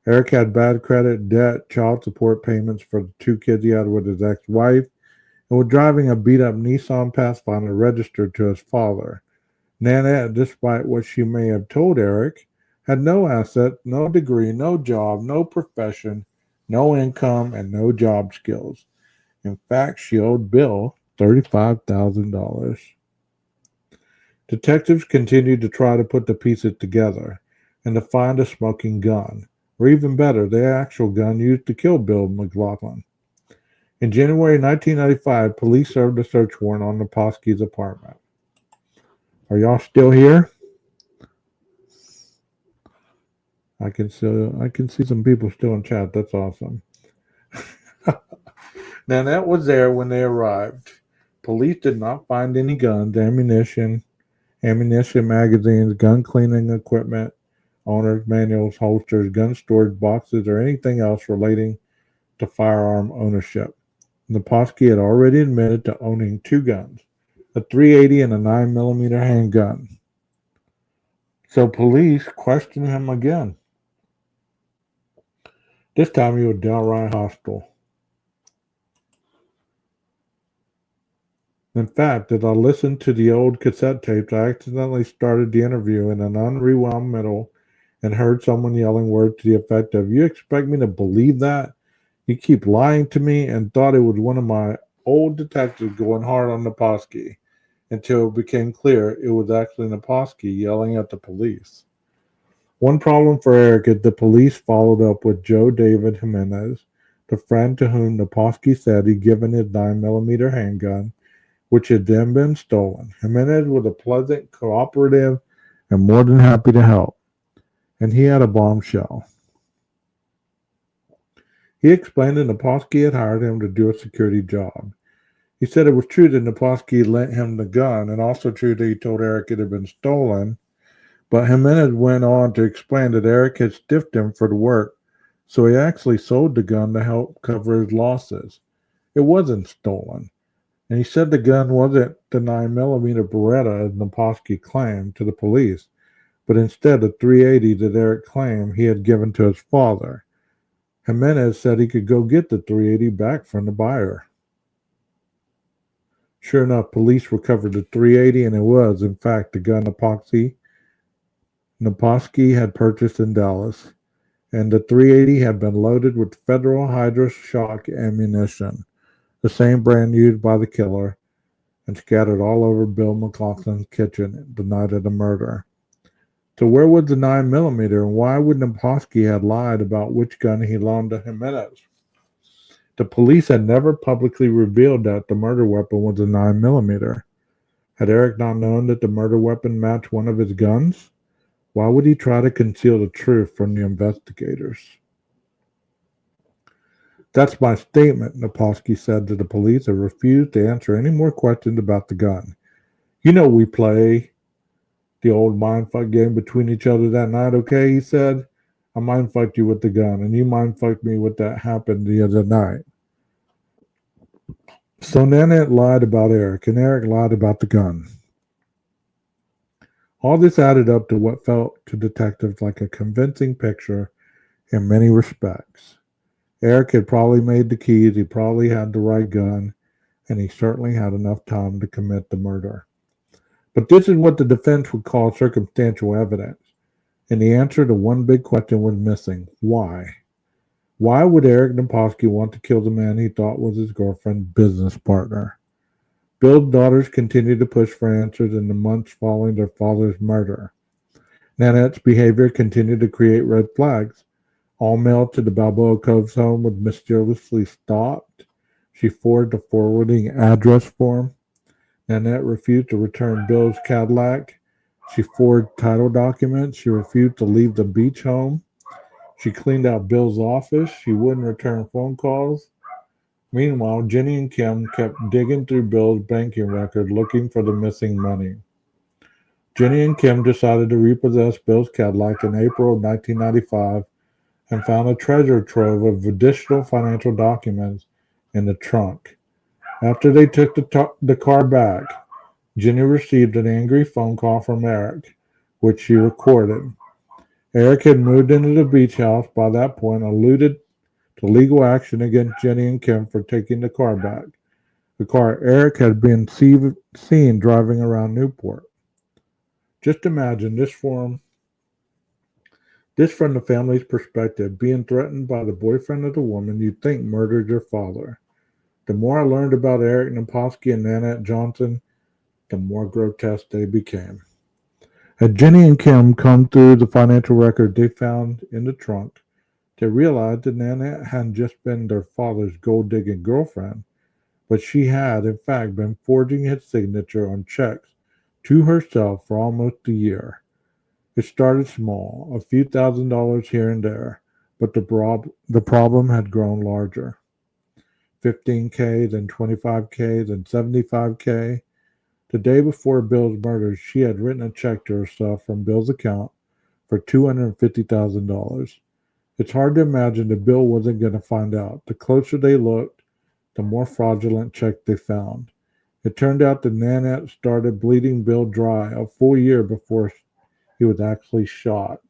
Eric had bad credit, debt, child support payments for the two kids he had with his ex-wife, and was driving a beat-up Nissan Pathfinder registered to his father. Nanette, despite what she may have told Eric, had no asset, no degree, no job, no profession, no income, and no job skills. In fact, she owed Bill $35,000. Detectives continued to try to put the pieces together and to find a smoking gun, or even better, the actual gun used to kill Bill McLaughlin. In January 1995, police served a search warrant on Naposki's apartment. Are y'all still here? I can see some people still in chat. That's awesome. Nanette was there when they arrived. Police did not find any guns, ammunition magazines, gun cleaning equipment, owner's manuals, holsters, gun storage boxes, or anything else relating to firearm ownership. Naposki had already admitted to owning two guns, a .380 and a 9mm handgun. So police questioned him again. This time he was downright hostile. In fact, as I listened to the old cassette tapes, I accidentally started the interview in an unrewound middle and heard someone yelling words to the effect of, "You expect me to believe that? You keep lying to me," and thought it was one of my old detectives going hard on Naposki, until it became clear it was actually Naposki yelling at the police. One problem for Eric is the police followed up with Joe David Jimenez, the friend to whom Naposki said he'd given his 9mm handgun, which had then been stolen. Jimenez was a pleasant, cooperative, and more than happy to help, and he had a bombshell. He explained that Naposki had hired him to do a security job. He said it was true that Naposki lent him the gun, and also true that he told Eric it had been stolen, but Jimenez went on to explain that Eric had stiffed him for the work, so he actually sold the gun to help cover his losses. It wasn't stolen. And he said the gun wasn't the 9mm Beretta as Naposki claimed to the police, but instead a .380 that Eric claimed he had given to his father. Jimenez said he could go get the .380 back from the buyer. Sure enough, police recovered the .380, and it was, in fact, the gun Naposki had purchased in Dallas, and the .380 had been loaded with Federal Hydra-Shock ammunition, the same brand used by the killer, and scattered all over Bill McLaughlin's kitchen the night of the murder. So where was the 9mm, and why would Naposki have lied about which gun he loaned to Jimenez? The police had never publicly revealed that the murder weapon was a 9mm. Had Eric not known that the murder weapon matched one of his guns? Why would he try to conceal the truth from the investigators? "That's my statement," Naposki said to the police, and refused to answer any more questions about the gun. "You know we play the old mindfuck game between each other that night, okay?" he said. "I mindfucked you with the gun, and you mindfucked me with that happened the other night." So Nanette lied about Eric, and Eric lied about the gun. All this added up to what felt to detectives like a convincing picture in many respects. Eric had probably made the keys, he probably had the right gun, and he certainly had enough time to commit the murder. But this is what the defense would call circumstantial evidence, and the answer to one big question was missing. Why? Why would Eric Naposki want to kill the man he thought was his girlfriend's business partner? Bill's daughters continued to push for answers in the months following their father's murder. Nanette's behavior continued to create red flags. All mail to the Balboa Coves home was mysteriously stopped. She forged a forwarding address form. Nanette refused to return Bill's Cadillac. She forged title documents. She refused to leave the beach home. She cleaned out Bill's office. She wouldn't return phone calls. Meanwhile, Jenny and Kim kept digging through Bill's banking record looking for the missing money. Jenny and Kim decided to repossess Bill's Cadillac in April of 1995 and found a treasure trove of additional financial documents in the trunk. After they took the car back, Jenny received an angry phone call from Eric, which she recorded. Eric had moved into the beach house by that point, alluded to legal action against Jenny and Kim for taking the car back. The car Eric had been seen driving around Newport. Just imagine this from the family's perspective, being threatened by the boyfriend of the woman you'd think murdered your father. The more I learned about Eric Naposki and Nanette Johnson, the more grotesque they became. Had Jenny and Kim combed through the financial record they found in the trunk, they realized that Nanette hadn't just been their father's gold-digging girlfriend, but she had, in fact, been forging his signature on checks to herself for almost a year. It started small, a few $1,000s here and there, but the problem had grown larger. $15K, then $25K, then $75K. The day before Bill's murder, she had written a check to herself from Bill's account for $250,000. It's hard to imagine that Bill wasn't going to find out. The closer they looked, the more fraudulent check they found. It turned out that Nanette started bleeding Bill dry a full year before he was actually shot.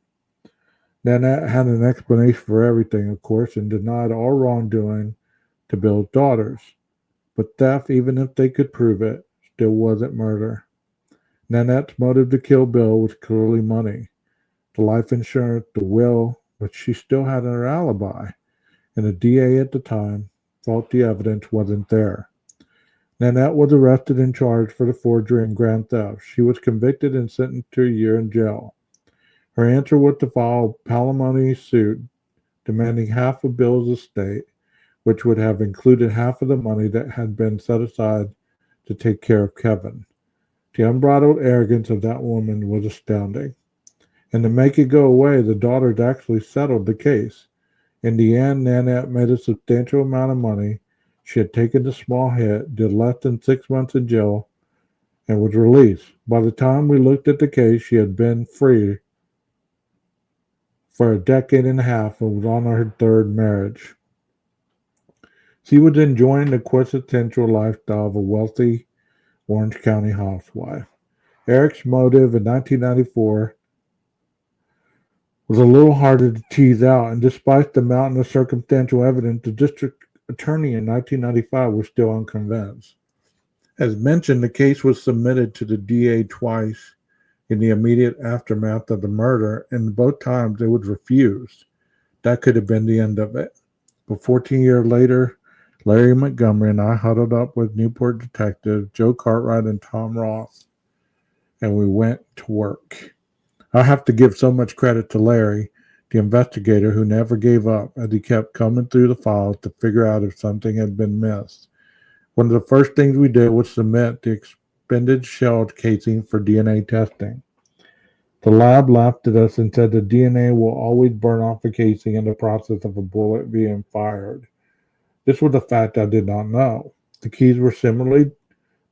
Nanette had an explanation for everything, of course, and denied all wrongdoing to Bill's daughters. But theft, even if they could prove it, still wasn't murder. Nanette's motive to kill Bill was clearly money. The life insurance, the will, but she still had her alibi, and the DA at the time thought the evidence wasn't there. Nanette was arrested and charged for the forgery and grand theft. She was convicted and sentenced to a year in jail. Her answer was to file a palimony suit demanding half of Bill's estate, which would have included half of the money that had been set aside to take care of Kevin. The unbridled arrogance of that woman was astounding. And to make it go away, the daughters actually settled the case. In the end, Nanette made a substantial amount of money. She had taken a small hit, did less than 6 months in jail, and was released. By the time we looked at the case, she had been free for a decade and a half and was on her third marriage. She was enjoying the quintessential lifestyle of a wealthy Orange County housewife. Eric's motive in 1994 was a little harder to tease out, and despite the mountain of circumstantial evidence, the district attorney in 1995 was still unconvinced. As mentioned, the case was submitted to the DA twice in the immediate aftermath of the murder, and both times it was refused. That could have been the end of it. But 14 years later, Larry Montgomery and I huddled up with Newport detectives Joe Cartwright and Tom Ross, and we went to work. I have to give so much credit to Larry, the investigator who never gave up as he kept coming through the files to figure out if something had been missed. One of the first things we did was submit the expended shell casing for DNA testing. The lab laughed at us and said the DNA will always burn off the casing in the process of a bullet being fired. This was a fact I did not know. The keys were similarly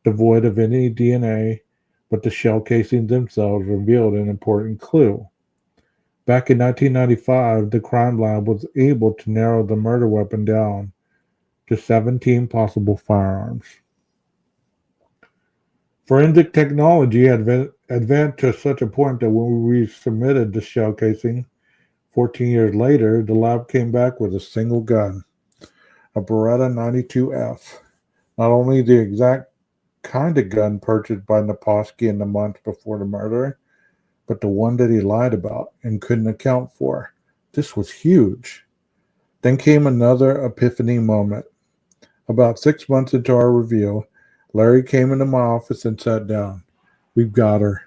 devoid of any DNA, but the shell casings themselves revealed an important clue. Back in 1995, the crime lab was able to narrow the murder weapon down to 17 possible firearms. Forensic technology advanced to such a point that when we submitted the shell casing 14 years later, the lab came back with a single gun, a Beretta 92F. Not only the exact kind of gun purchased by Naposki in the months before the murder, but the one that he lied about and couldn't account for. This was huge. Then came another epiphany moment. About 6 months into our review, Larry came into my office and sat down. "We've got her,"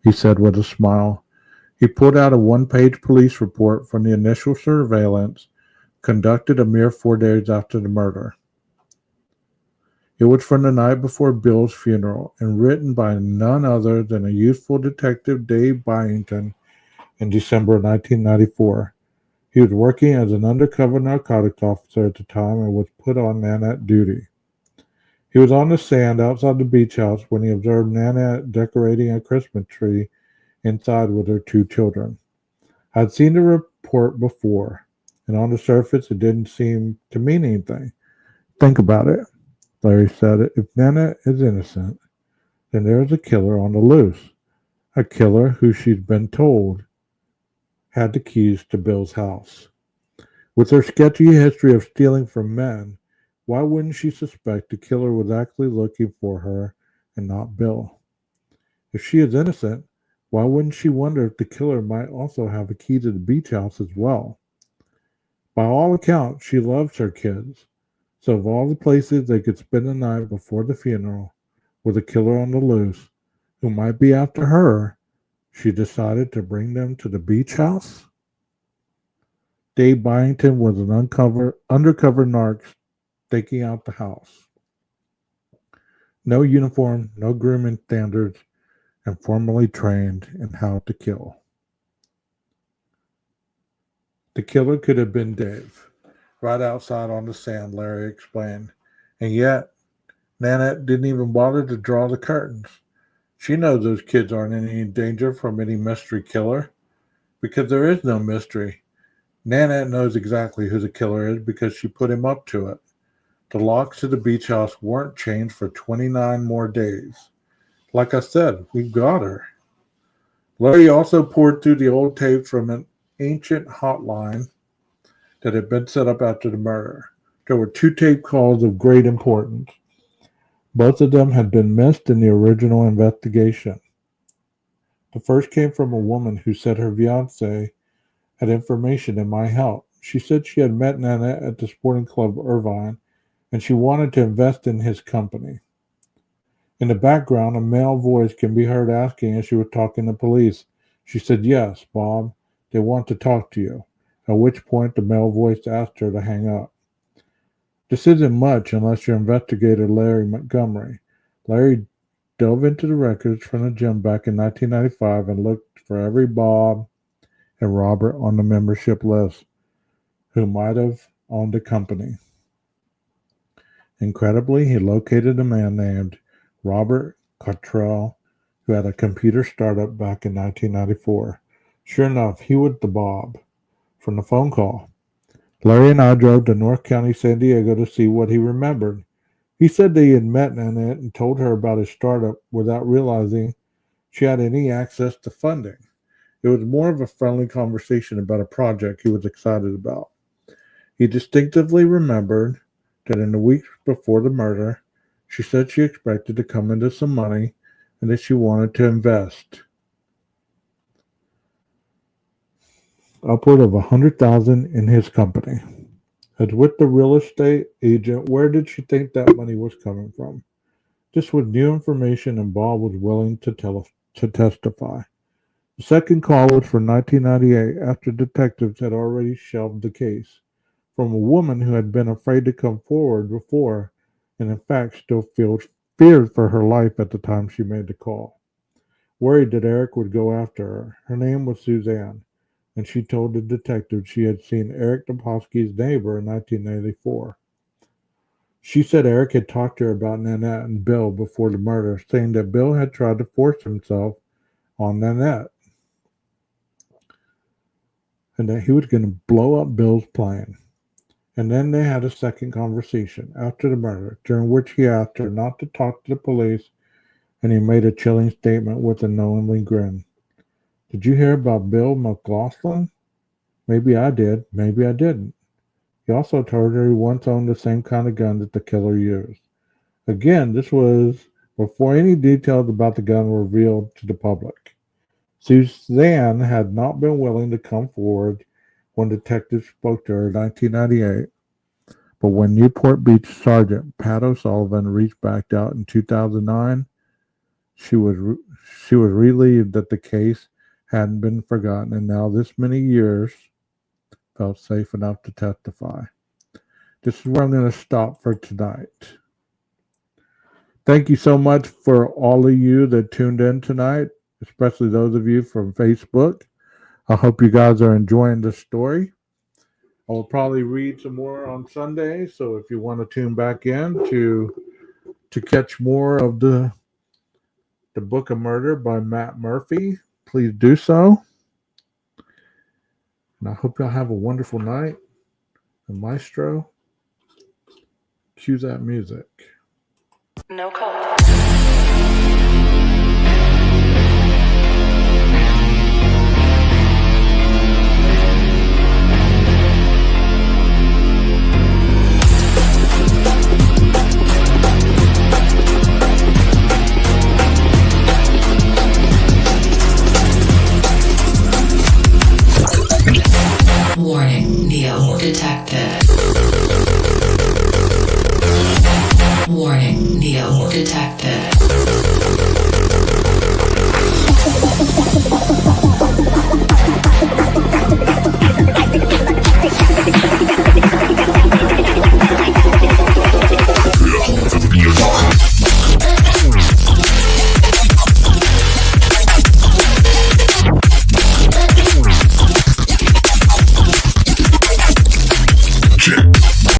he said with a smile. He pulled out a one-page police report from the initial surveillance conducted a mere 4 days after the murder. It was from the night before Bill's funeral and written by none other than a youthful detective, Dave Byington, in December 1994. He was working as an undercover narcotics officer at the time and was put on Nanette duty. He was on the sand outside the beach house when he observed Nanette decorating a Christmas tree inside with her 2 children. I had seen the report before. and on the surface it didn't seem to mean anything. Think about it, Larry said. If Nana is innocent, then there's a killer on the loose. A killer who she'd been told had the keys to Bill's house. With her sketchy history of stealing from men, why wouldn't she suspect the killer was actually looking for her and not Bill? If she is innocent, why wouldn't she wonder if the killer might also have a key to the beach house as well? By all accounts, she loves her kids. So of all the places they could spend the night before the funeral with a killer on the loose who might be after her, she decided to bring them to the beach house? Dave Byington was an undercover narc staking out the house. No uniform, no grooming standards, and formally trained in how to kill. The killer could have been Dave, right outside on the sand, Larry explained. And yet, Nanette didn't even bother to draw the curtains. She knows those kids aren't in any danger from any mystery killer, because there is no mystery. Nanette knows exactly who the killer is because she put him up to it. The locks to the beach house weren't changed for 29 more days. Like I said, we've got her. Larry also poured through the old tapes from an ancient hotline that had been set up after the murder. There were 2 tape calls of great importance. Both of them had been missed in the original investigation. The first came from a woman who said her fiancé had information in my help. She said she had met Nanette at the sporting club Irvine, and she wanted to invest in his company. In the background, a male voice can be heard asking if she was talking to police. She said, "Yes, Bob, they want to talk to you," at which point the male voice asked her to hang up. This isn't much unless you're investigator Larry Montgomery. Larry dove into the records from the gym back in 1995 and looked for every Bob and Robert on the membership list who might have owned a company. Incredibly, he located a man named Robert Cottrell who had a computer startup back in 1994. Sure enough, he was the Bob from the phone call. Larry and I drove to North County, San Diego to see what he remembered. He said that he had met Nanette and told her about his startup without realizing she had any access to funding. It was more of a friendly conversation about a project he was excited about. He distinctively remembered that in the weeks before the murder, she said she expected to come into some money and that she wanted to invest upward of $100,000 in his company. As with the real estate agent, where did she think that money was coming from? This was new information, and Bob was willing to testify. The second call was for 1998, after detectives had already shelved the case, from a woman who had been afraid to come forward before, and in fact still feared for her life at the time she made the call. Worried that Eric would go after her. Her name was Suzanne, and she told the detective she had seen Eric Naposky's neighbor in 1984. She said Eric had talked to her about Nanette and Bill before the murder, saying that Bill had tried to force himself on Nanette and that he was going to blow up Bill's plane. And then they had a second conversation after the murder, during which he asked her not to talk to the police, and he made a chilling statement with a knowingly grin. "Did you hear about Bill McLaughlin? Maybe I did, maybe I didn't." He also told her he once owned the same kind of gun that the killer used. Again, this was before any details about the gun were revealed to the public. Suzanne had not been willing to come forward when detectives spoke to her in 1998, but when Newport Beach Sergeant Pat O'Sullivan reached back out in 2009, she was relieved that the case hadn't been forgotten, and now this many years felt safe enough to testify. This is where I'm going to stop for tonight. Thank you so much for all of you that tuned in tonight, especially those of you from Facebook. I hope you guys are enjoying the story. I will probably read some more on Sunday, so if you want to tune back in to catch more of the Book of Murder by Matt Murphy, please do so. And I hope y'all have a wonderful night. And Maestro, cue that music. No code. Warning, Neo detected. Warning, Neo detected.